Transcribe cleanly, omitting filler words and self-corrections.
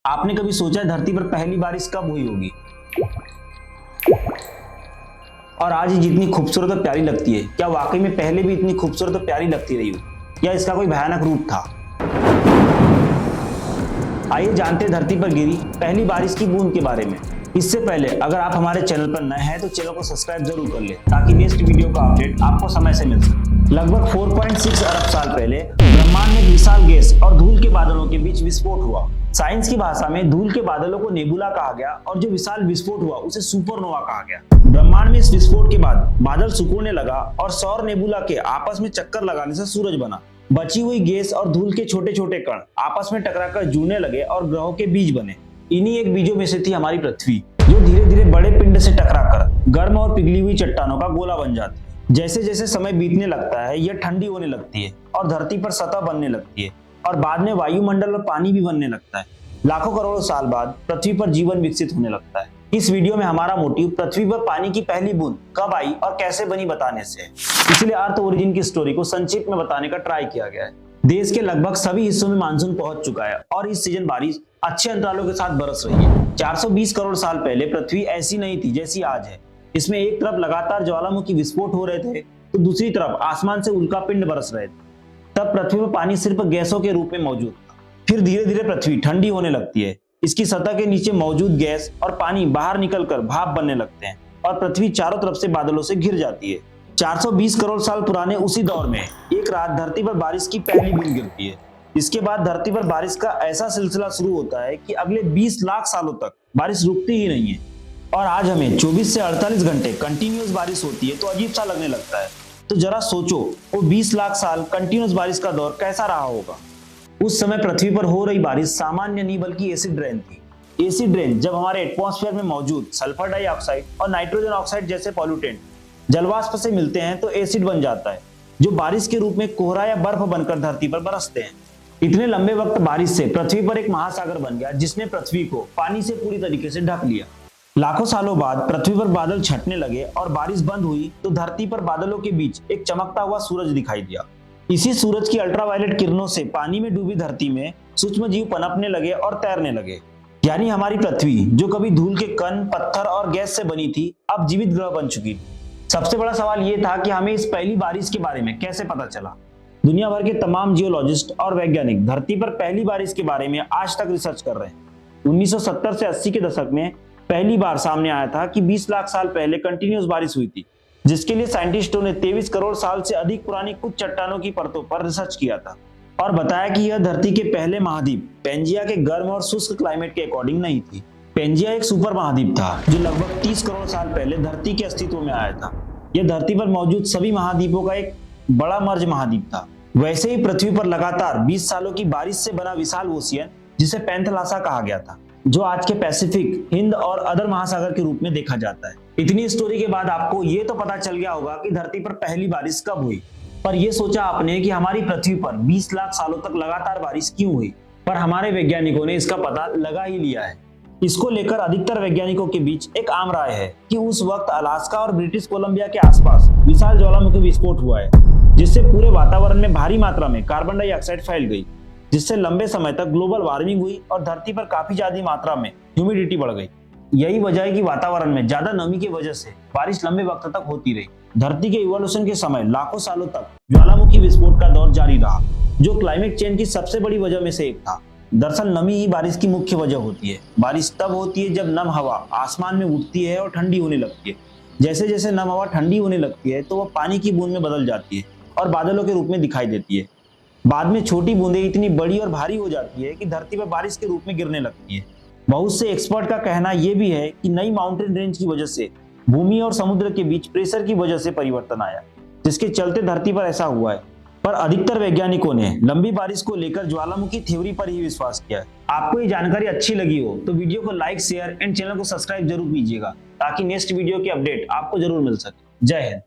आपने कभी सोचा है धरती पर पहली बारिश कब हुई होगी? और आज ये जितनी खूबसूरत और प्यारी लगती है, क्या वाकई में पहले भी इतनी खूबसूरत और प्यारी लगती रही हो, या इसका कोई भयानक रूप था? आइए जानते हैं धरती पर गिरी पहली बारिश की बूंद के बारे में। इससे पहले अगर आप हमारे चैनल पर नए हैं तो चैनल को सब्सक्राइब जरूर कर ले ताकि नेक्स्ट वीडियो का अपडेट आपको समय से मिल सके। लगभग 4.6 अरब साल पहले ब्रह्मांड में एक विशाल गैस और धूल के बादलों के बीच विस्फोट हुआ। साइंस की भाषा में धूल के बादलों को नेबुला कहा गया और जो विशाल विस्फोट हुआ उसे सुपरनोवा कहा गया। ब्रह्मांड में इस विस्फोट के बाद बादल सिकुड़ने लगा और सौर नेबुला के आपस में चक्कर लगाने से सूरज बना। बची हुई गैस और धूल के छोटे छोटे कण आपस में टकराकर जुड़ने लगे और ग्रहों के बीज बने। इन्हीं एक बीजों में से थी हमारी पृथ्वी, जो धीरे धीरे बड़े पिंड से टकराकर गर्म और पिघली हुई चट्टानों का गोला बन जाती है। जैसे जैसे समय बीतने लगता है यह ठंडी होने लगती है और धरती पर सतह बनने लगती है और बाद में वायुमंडल और पानी भी बनने लगता है। लाखों करोड़ों साल बाद पृथ्वी पर जीवन विकसित होने लगता है। इस वीडियो में हमारा मोटिव पृथ्वी पर पानी की पहली बूंद कब आई और कैसे बनी बताने से है, इसलिए अर्थ ओरिजिन की स्टोरी को संक्षिप्त में बताने का ट्राई किया गया है। देश के लगभग सभी हिस्सों में मानसून पहुंच चुका है और इस सीजन बारिश अच्छे अंतरालों के साथ बरस रही है। 420 करोड़ साल पहले पृथ्वी ऐसी नहीं थी जैसी आज है। इसमें एक तरफ लगातार ज्वालामुखी विस्फोट हो रहे थे तो दूसरी तरफ आसमान से उल्का पिंड बरस रहे थे। तब पृथ्वी पर पानी सिर्फ गैसों के रूप में मौजूद था। फिर धीरे धीरे पृथ्वी ठंडी होने लगती है। इसकी सतह के नीचे मौजूद गैस और पानी बाहर निकलकर भाप बनने लगते हैं और पृथ्वी चारों तरफ से बादलों से घिर जाती है। 420 करोड़ साल पुराने उसी दौर में एक रात धरती पर बारिश की पहली बूंद गिरती है। इसके बाद धरती पर बारिश का ऐसा सिलसिला शुरू होता है कि अगले 20 लाख सालों तक बारिश रुकती ही नहीं है। और आज हमें 24 से 48 घंटे कंटिन्यूअस बारिश होती है तो अजीब सा लगने लगता है। तो जरा सोचो वो 20 लाख साल कंटिन्यूअस बारिश का दौर कैसा रहा होगा। उस समय पृथ्वी पर हो रही बारिश सामान्य नहीं बल्कि एसिड रेन थी। एसिड रेन जब हमारे एटमॉस्फेयर में मौजूद सल्फर डाइऑक्साइड और नाइट्रोजन ऑक्साइड जैसे पॉल्यूटेंट जलवाष्प से मिलते हैं तो एसिड बन जाता है, जो बारिश के रूप में कोहरा या बर्फ बनकर धरती पर बरसते हैं। इतने लंबे वक्त बारिश से पृथ्वी पर एक महासागर बन गया जिसने पृथ्वी को पानी से पूरी तरीके से ढक लिया। लाखों सालों बाद पृथ्वी पर बादल छटने लगे और बारिश बंद हुई तो धरती पर बादलों के बीच एक चमकता हुआ सूरज दिखाई दिया। इसी सूरज की अल्ट्रावायलेट किरणों से पानी में डूबी धरती में सूक्ष्म जीव पनपने लगे और तैरने लगे। यानी हमारी पृथ्वी जो कभी धूल के कण, पत्थर और गैस से बनी थी, अब जीवित ग्रह बन चुकी थी। सबसे बड़ा सवाल यह था कि हमें इस पहली बारिश के बारे में कैसे पता चला। दुनिया भर के तमाम जियोलॉजिस्ट और वैज्ञानिक धरती पर पहली बारिश के बारे में आज तक रिसर्च कर रहे हैं। 1970 से 80 के दशक में पहली बार सामने आया था कि 20 लाख साल पहले कंटिन्यूअस बारिश हुई थी, जिसके लिए साइंटिस्टों ने 23 करोड़ साल से अधिक पुरानी कुछ चट्टानों की परतों पर रिसर्च किया था और बताया कि यह धरती के पहले महाद्वीप पेंजिया के गर्म और शुष्क क्लाइमेट के अकॉर्डिंग नहीं थी। पेंजिया एक सुपर महाद्वीप था जो लगभग 30 करोड़ साल पहले धरती के अस्तित्व में आया था। यह धरती पर मौजूद सभी महाद्वीपों का एक बड़ा मर्ज महाद्वीप था। वैसे ही पृथ्वी पर लगातार 20 सालों की बारिश से बना विशाल ओशियन, जिसे पैंथलासा कहा गया था, जो आज के पैसिफिक, हिंद और अदर महासागर के रूप में देखा जाता है। इतनी स्टोरी के बाद आपको ये तो पता चल गया होगा कि धरती पर पहली बारिश कब हुई, पर यह सोचा आपने कि हमारी पृथ्वी पर 20 लाख सालों तक लगातार बारिश क्यों हुई? पर हमारे वैज्ञानिकों ने इसका पता लगा ही लिया है। इसको लेकर अधिकतर वैज्ञानिकों के बीच एक आम राय है कि उस वक्त अलास्का और ब्रिटिश कोलंबिया के आसपास विशाल ज्वालामुखी विस्फोट हुआ है, जिससे पूरे वातावरण में भारी मात्रा में कार्बन डाइऑक्साइड फैल गई, जिससे लंबे समय तक ग्लोबल वार्मिंग हुई और धरती पर काफी ज्यादा मात्रा में ह्यूमिडिटी बढ़ गई। यही वजह है कि वातावरण में ज्यादा नमी की वजह से बारिश लंबे वक्त तक होती रही। धरती के इवोल्यूशन के समय लाखों सालों तक ज्वालामुखी विस्फोट का दौर जारी रहा, जो क्लाइमेट चेंज की सबसे बड़ी वजह में से एक था। दरअसल नमी ही बारिश की मुख्य वजह होती है। बारिश तब होती है जब नम हवा आसमान में उठती है और ठंडी होने लगती है। जैसे जैसे नम हवा ठंडी होने लगती है तो वह पानी की बूंद में बदल जाती है और बादलों के रूप में दिखाई देती है। बाद में छोटी बूंदें इतनी बड़ी और भारी हो जाती है कि धरती पर बारिश के रूप में गिरने लगती है। बहुत से एक्सपर्ट का कहना यह भी है कि नई माउंटेन रेंज की वजह से भूमि और समुद्र के बीच प्रेशर की वजह से परिवर्तन आया, जिसके चलते धरती पर ऐसा हुआ है। पर अधिकतर वैज्ञानिकों ने लंबी बारिश को लेकर ज्वालामुखी थ्योरी पर ही विश्वास किया है। आपको ये जानकारी अच्छी लगी हो तो वीडियो को लाइक, शेयर एंड चैनल को सब्सक्राइब जरूर कीजिएगा ताकि नेक्स्ट वीडियो की अपडेट आपको जरूर मिल सके। जय हिंद।